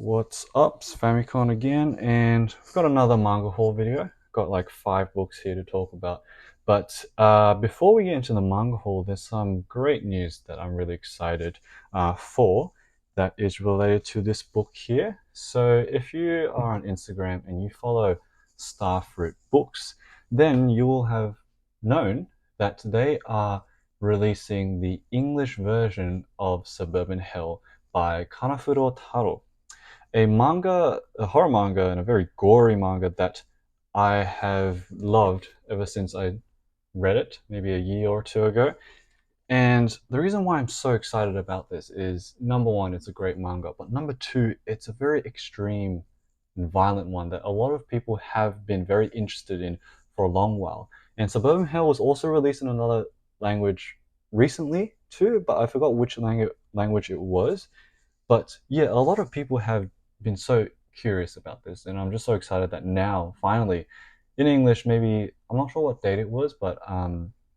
What's up? It's Famicom again, and we've got another manga haul video. Got like 5 books here to talk about. But before we get into the manga haul, there's some great news that I'm really excited for that is related to this book here. So if you are on Instagram and you follow Starfruit Books, then you will have known that they are releasing the English version of Suburban Hell by Kanafuro Tarou, a horror manga, and a very gory manga that I have loved ever since I read it, maybe a year or two ago. And the reason why I'm so excited about this is number one, it's a great manga, but number two, it's a very extreme and violent one that a lot of people have been very interested in for a long while. And Suburban Hell was also released in another language recently too, but I forgot which language it was. But yeah, a lot of people have been so curious about this, and I'm just so excited that now, finally, in English, maybe I'm not sure what date it was, but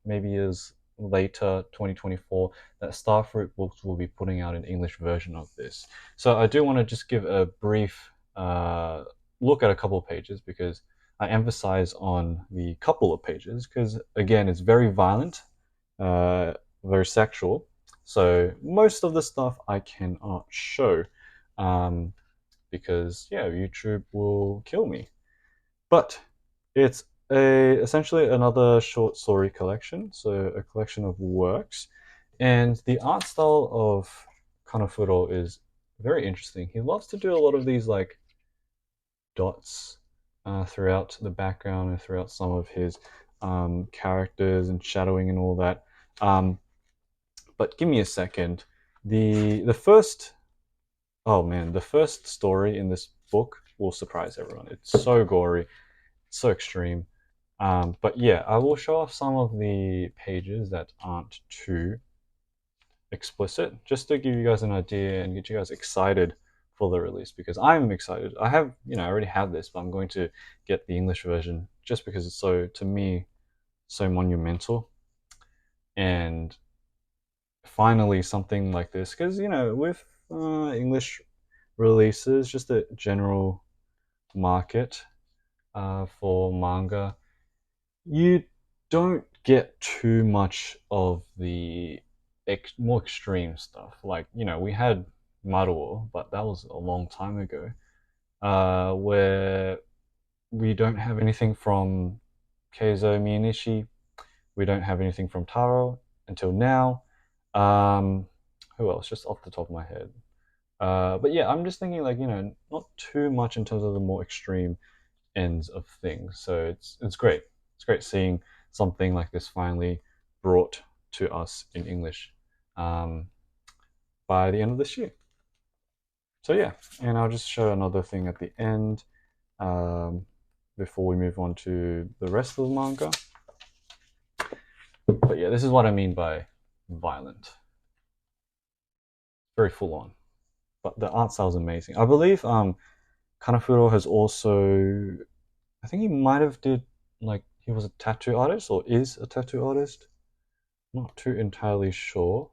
maybe is later 2024 that Starfruit Books will be putting out an English version of this. So I do want to just give a brief look at a couple of pages because I emphasize on the couple of pages because again, it's very violent, uh, very sexual. So most of the stuff I cannot show um, because yeah, YouTube will kill me. But it's a essentially another short story collection, so a collection of works, and the art style of Kanafuro is very interesting. He loves to do a lot of these like dots throughout the background and throughout some of his characters and shadowing and all that. Um, but give me a second. The first Oh man, the first story in this book will surprise everyone. It's so gory, so extreme. But yeah, I will show off some of the pages that aren't too explicit, just to give you guys an idea and get you guys excited for the release because I'm excited. I have, I already have this, but I'm going to get the English version just because it's so, to me, so monumental. And finally, something like this, because, with English releases, just a general market for manga, you don't get too much of the more extreme stuff. Like, we had Maruo, but that was a long time ago, where we don't have anything from Keizo Miyanishi, we don't have anything from Taro until now. Um, who else? Just off the top of my head. But yeah, I'm just thinking like not too much in terms of the more extreme ends of things. So it's great. It's great seeing something like this finally brought to us in English um, by the end of this year. So yeah, and I'll just show another thing at the end um, before we move on to the rest of the manga. But yeah, this is what I mean by violent. Very full on. But the art style is amazing. I believe Kanafuro has also, I think he might have did like he was a tattoo artist or is a tattoo artist. Not too entirely sure.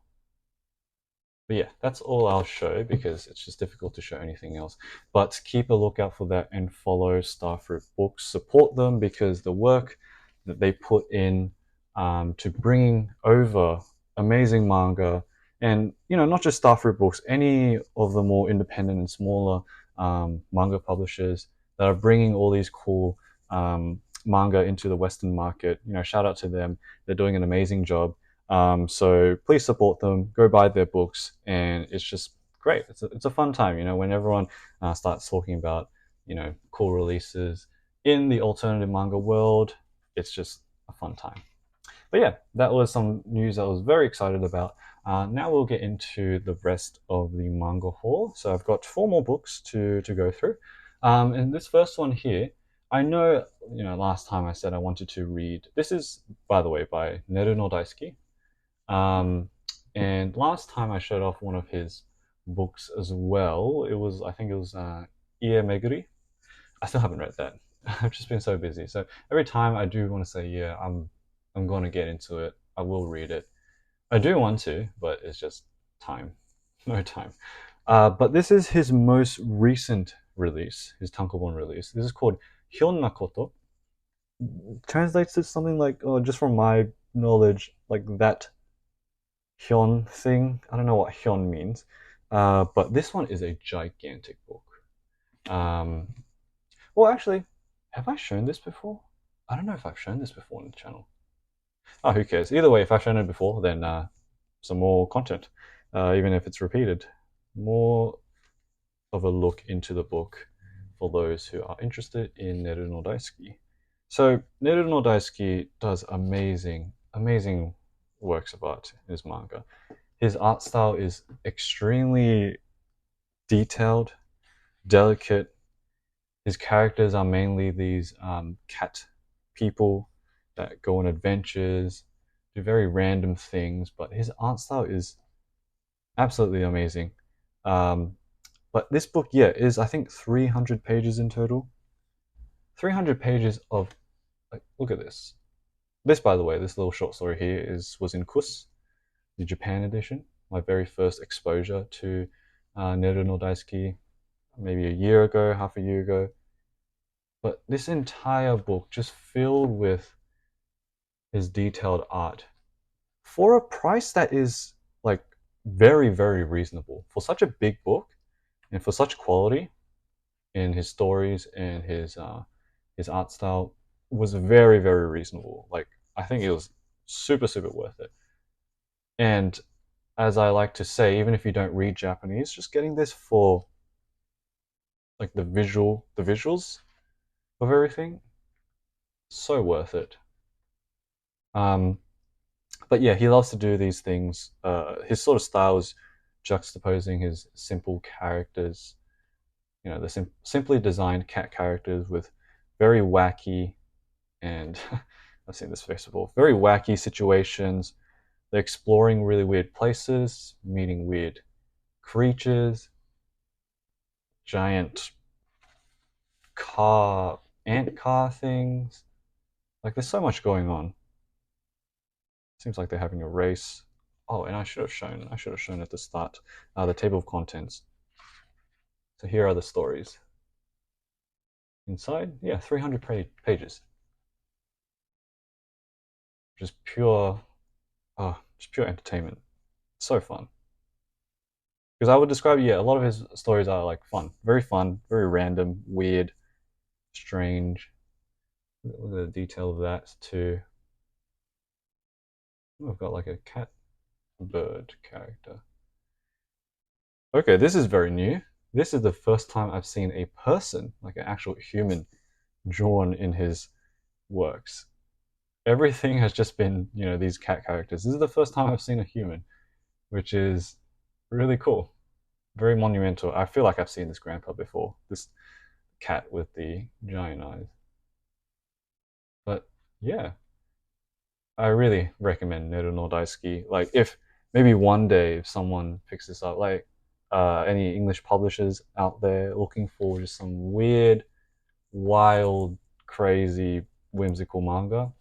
But yeah, that's all I'll show because it's just difficult to show anything else. But keep a lookout for that and follow Starfruit Books. Support them because the work that they put in to bringing over amazing manga, and not just Starfruit Books, any of the more independent and smaller manga publishers that are bringing all these cool manga into the Western market. Shout out to them. They're doing an amazing job. So please support them, go buy their books, and it's just great. It's a fun time, when everyone starts talking about, cool releases in the alternative manga world. It's just a fun time. But yeah, that was some news I was very excited about. Now we'll get into the rest of the manga haul. So I've got 4 more books to go through. And this first one here, I know, last time I said I wanted to read. This is, by the way, by Nerunodaisuki. Um, and last time I showed off one of his books as well. I think it was Ie Meguri. I still haven't read that. I've just been so busy. So every time I do want to say, yeah, I'm going to get into it. I will read it. I do want to, but it's just time. No time. But this is his most recent release, his tankobon release. This is called Hyon Koto. Translates to something like, oh, just from my knowledge, like that Hyon thing. I don't know what Hyon means. But this one is a gigantic book. Um, well, actually, have I shown this before? I don't know if I've shown this before on the channel. Oh, who cares? Either way, if I've shown it before, then some more content, even if it's repeated. More of a look into the book for those who are interested in Nerunodaisuki. So Nerunodaisuki does amazing, amazing works of art in his manga. His art style is extremely detailed, delicate. His characters are mainly these cat people that go on adventures, do very random things, but his art style is absolutely amazing. But this book, yeah, is I think 300 pages in total. 300 pages of, like, look at this. This, by the way, this little short story here was in Kus, the Japan edition. My very first exposure to Nerunodaisuki, maybe a year ago, half a year ago. But this entire book just filled with his detailed art for a price that is like very, very reasonable for such a big book and for such quality in his stories and his art style was very, very reasonable. Like, I think it was super, super worth it. And as I like to say, even if you don't read Japanese, just getting this for like the visuals of everything, so worth it. But yeah, he loves to do these things. His sort of style is juxtaposing his simple characters, you know, the simply designed cat characters with very wacky and I've seen this face before. Very wacky situations. They're exploring really weird places, meeting weird creatures, giant ant car things. Like, there's so much going on. Seems like they're having a race. Oh, and I should have shown at the start the table of contents. So here are the stories. Inside, yeah, 300 pages. Just pure, just pure entertainment. So fun. Because I would describe, yeah, a lot of his stories are like fun, very random, weird, strange. Look at the detail of that too. We've got like a cat bird character. Okay, this is very new. This is the first time I've seen a person, like an actual human, drawn in his works. Everything has just been, you know, these cat characters. This is the first time I've seen a human, which is really cool. Very monumental. I feel like I've seen this grandpa before. This cat with the giant eyes. But yeah, I really recommend Nerunodaisuki. Like, if maybe one day if someone picks this up, like any English publishers out there looking for just some weird, wild, crazy, whimsical manga,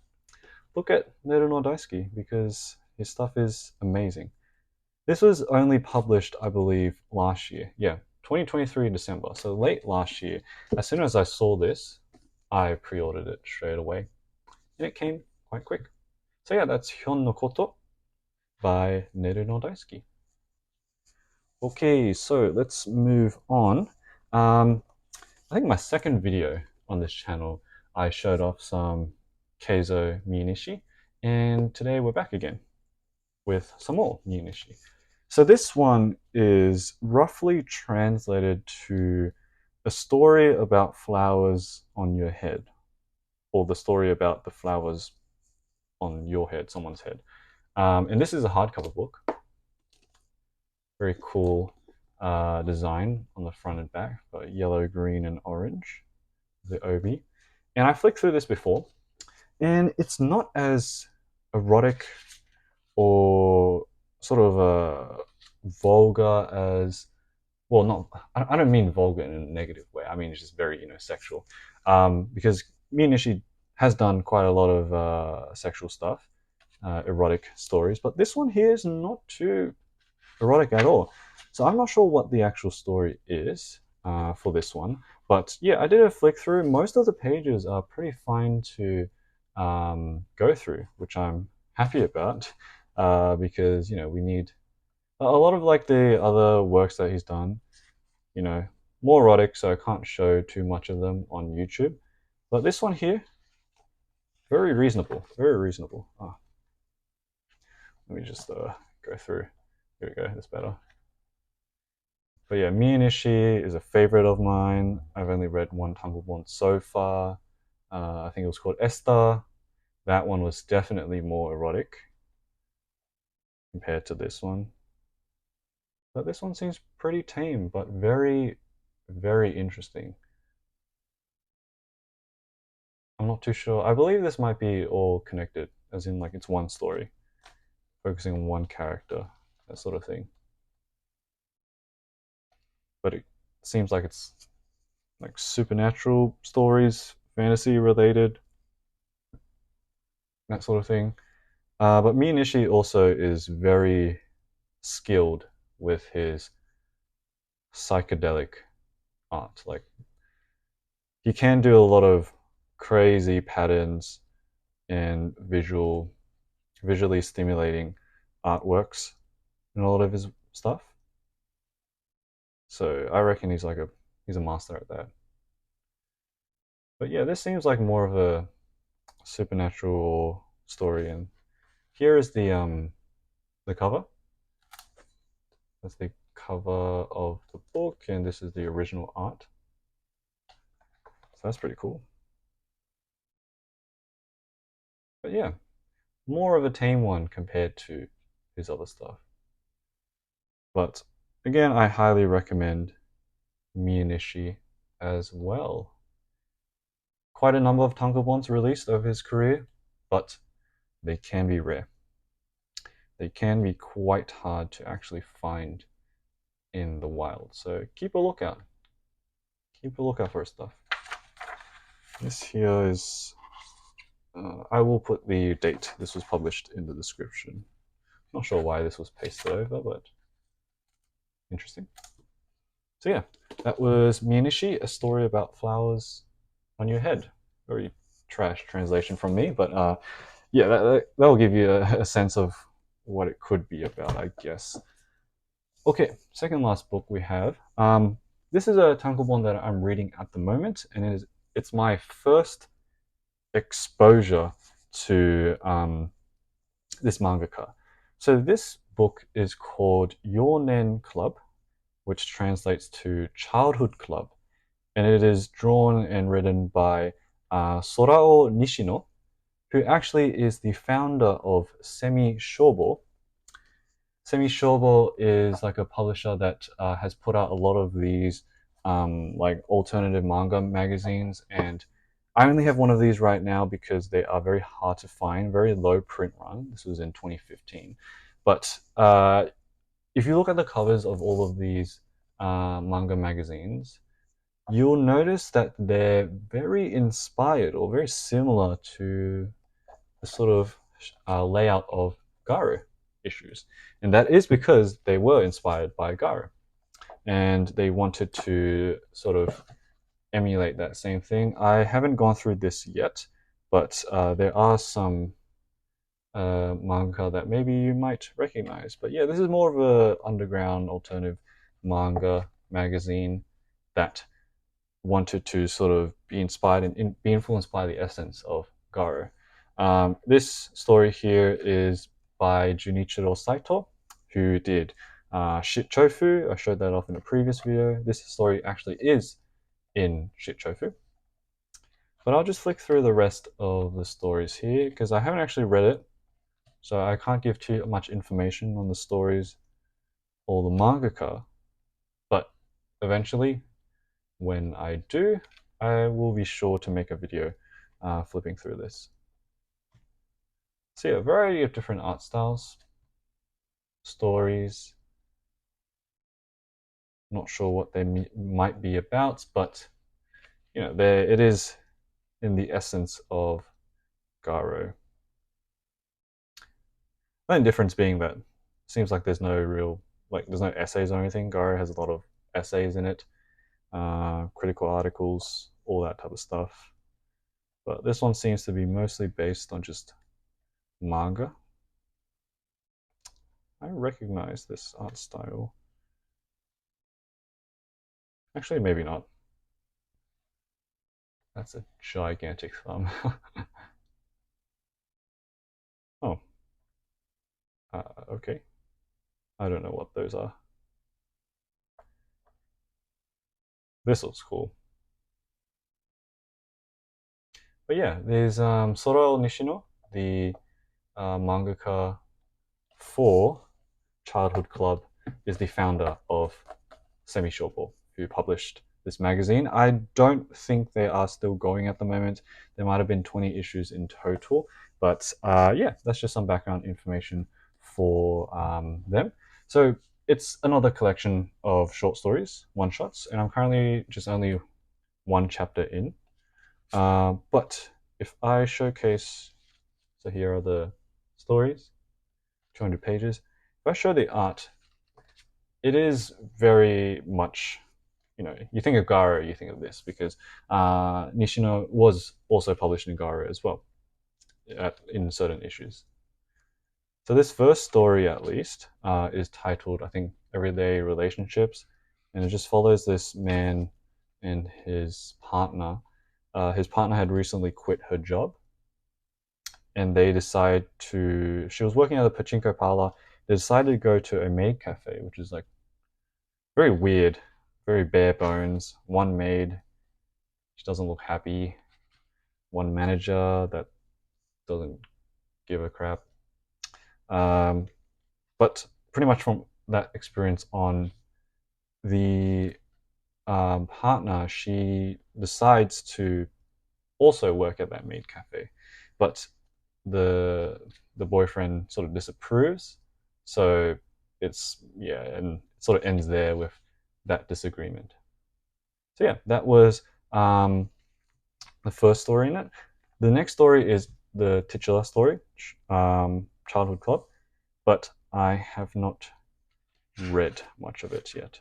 look at Nerunodaisuki because his stuff is amazing. This was only published, I believe, last year. Yeah, 2023 December. So late last year. As soon as I saw this, I pre-ordered it straight away. And it came quite quick. So yeah, that's Hyon no Koto by Nerunodaisuki. Okay, so let's move on. I think my second video on this channel, I showed off some Keizo Miyanishi, and today we're back again with some more Miyanishi. So this one is roughly translated to a story about flowers on your head, or the story about the flowers on your head, someone's head. And this is a hardcover book. Very cool design on the front and back, got yellow, green, and orange, the obi. And I flicked through this before, and it's not as erotic or sort of vulgar as, well, not, I don't mean vulgar in a negative way. I mean, it's just very, you know, sexual. Because Miyanishi has done quite a lot of sexual stuff, erotic stories, but this one here is not too erotic at all. So I'm not sure what the actual story is for this one, but yeah, I did a flick through. Most of the pages are pretty fine to go through, which I'm happy about because we need a lot of like the other works that he's done. You know, more erotic, so I can't show too much of them on YouTube. But this one here, very reasonable, very reasonable. Oh, let me just go through. Here we go, that's better. But yeah, Miyanishi is a favorite of mine. I've only read one tankobon so far. I think it was called Esther. That one was definitely more erotic compared to this one. But this one seems pretty tame, but very, very interesting. I'm not too sure. I believe this might be all connected, as in like it's one story, focusing on one character, that sort of thing. But it seems like it's like supernatural stories, fantasy related, that sort of thing. But Miyanishi also is very skilled with his psychedelic art. Like he can do a lot of crazy patterns and visually stimulating artworks in a lot of his stuff. So I reckon he's a master at that. But yeah, this seems like more of a supernatural story, and here is the cover. That's the cover of the book, and this is the original art. So that's pretty cool. But yeah, more of a tame one compared to his other stuff. But again, I highly recommend Miyanishi as well. Quite a number of tankobons released over his career, but they can be rare. They can be quite hard to actually find in the wild. So keep a lookout. Keep a lookout for stuff. This here is. I will put the date this was published in the description. Not sure why this was pasted over, but interesting. So yeah, that was Miyanishi, a story about flowers on your head. Very trash translation from me, but yeah, that'll give you a sense of what it could be about, I guess. Okay, second last book we have. This is a tankobon that I'm reading at the moment, and it's my first exposure to this mangaka. So this book is called Younen Club, which translates to Childhood Club, and it is drawn and written by Sorao Nishino, who actually is the founder of Shobo. Shobo is like a publisher that has put out a lot of these like alternative manga magazines, and I only have one of these right now because they are very hard to find, very low print run. This was in 2015, but if you look at the covers of all of these manga magazines, you'll notice that they're very inspired or very similar to the sort of layout of Garu issues. And that is because they were inspired by Garu. And they wanted to sort of emulate that same thing. I haven't gone through this yet, but there are some manga that maybe you might recognize. But yeah, this is more of a underground alternative manga magazine that wanted to sort of be inspired and be influenced by the essence of Garu. This story here is by Junichiro Saito, who did Shit Chofu. I showed that off in a previous video. This story actually is in Shit Chofu. But I'll just flick through the rest of the stories here because I haven't actually read it, so I can't give too much information on the stories or the mangaka. But eventually, when I do, I will be sure to make a video flipping through this. So yeah, a variety of different art styles, stories. Not sure what they might be about, but it is in the essence of Garo. The only difference being that it seems like there's no real like there's no essays or anything. Garo has a lot of essays in it, critical articles, all that type of stuff. But this one seems to be mostly based on just manga. I recognize this art style. Actually, maybe not. That's a gigantic thumb. Oh. Okay. I don't know what those are. This looks cool. But yeah, there's Sorao Nishino, the mangaka for Childhood Club, is the founder of Semi Shobo, who published this magazine. I don't think they are still going at the moment. There might have been 20 issues in total. But yeah, that's just some background information for them. So it's another collection of short stories, one shots, and I'm currently just only one chapter in. But if I showcase, so here are the stories, 200 pages. If I show the art, it is very much, you think of Garo, you think of this, because Nishino was also published in Garo as well, in certain issues. So this first story, at least, is titled, I think, Everyday Relationships, and it just follows this man and his partner. His partner had recently quit her job, and they decide to. She was working at a pachinko parlor. They decided to go to a maid cafe, which is like very weird, very bare bones. One maid, she doesn't look happy. One manager that doesn't give a crap. But pretty much from that experience on, the partner, she decides to also work at that maid cafe, but the boyfriend sort of disapproves. So it's, yeah, and it sort of ends there with that disagreement. So yeah, that was the first story in it. The next story is the titular story, Childhood Club, but I have not read much of it yet.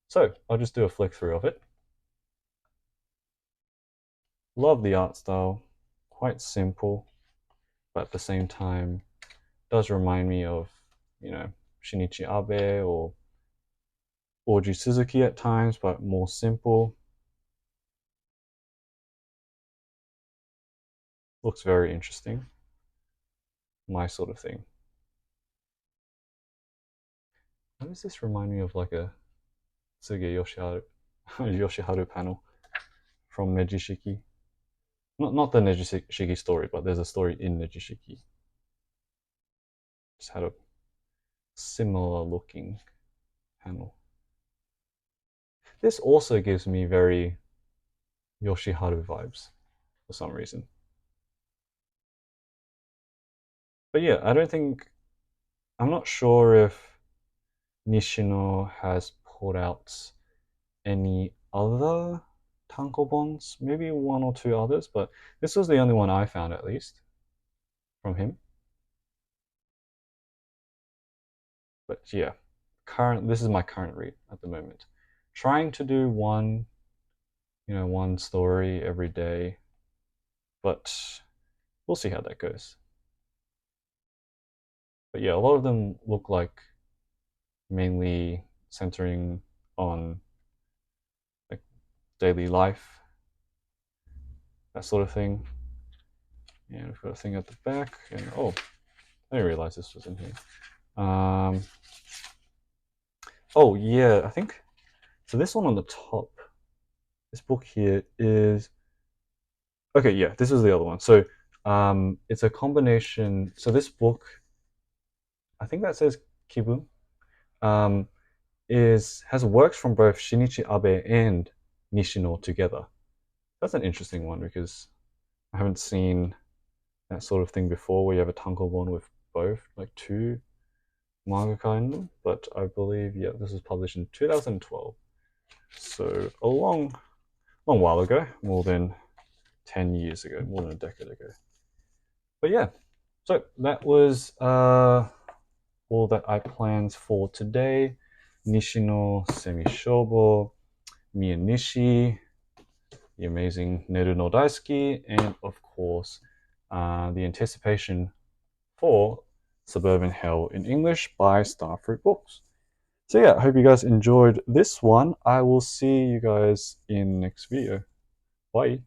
So I'll just do a flick through of it. Love the art style, quite simple, but at the same time does remind me of, Shinichi Abe or Oji Suzuki at times, but more simple. Looks very interesting. My sort of thing. Why does this remind me of like a Tsuge Yoshiharu panel from Nejishiki? Not the Nejishiki story, but there's a story in Nejishiki. Just had a similar looking panel. This also gives me very Yoshiharu vibes for some reason. But yeah, I'm not sure if Nishino has put out any other tankobons, maybe one or two others, but this was the only one I found, at least, from him. But yeah, this is my current read at the moment. Trying to do one story every day, but we'll see how that goes. But yeah, a lot of them look like mainly centering on like daily life, that sort of thing. And we've got a thing at the back, and oh, I didn't realize this was in here. Oh yeah, I think so. This one on the top, this book here is okay. Yeah, this is the other one. So it's a combination. So this book, I think that says Kibun, has works from both Shinichi Abe and Nishino together. That's an interesting one because I haven't seen that sort of thing before, where you have a tankobon with both, like two mangaka in them. But I believe, yeah, this was published in 2012, so a long while ago, more than 10 years ago, more than a decade ago. But yeah, so that was all that I planned for today. Nishino Semi Shobo, Miyanishi, the amazing Nerunodaisuki, and of course, the anticipation for Suburban Hell in English by Starfruit Books. So yeah, I hope you guys enjoyed this one. I will see you guys in the next video. Bye.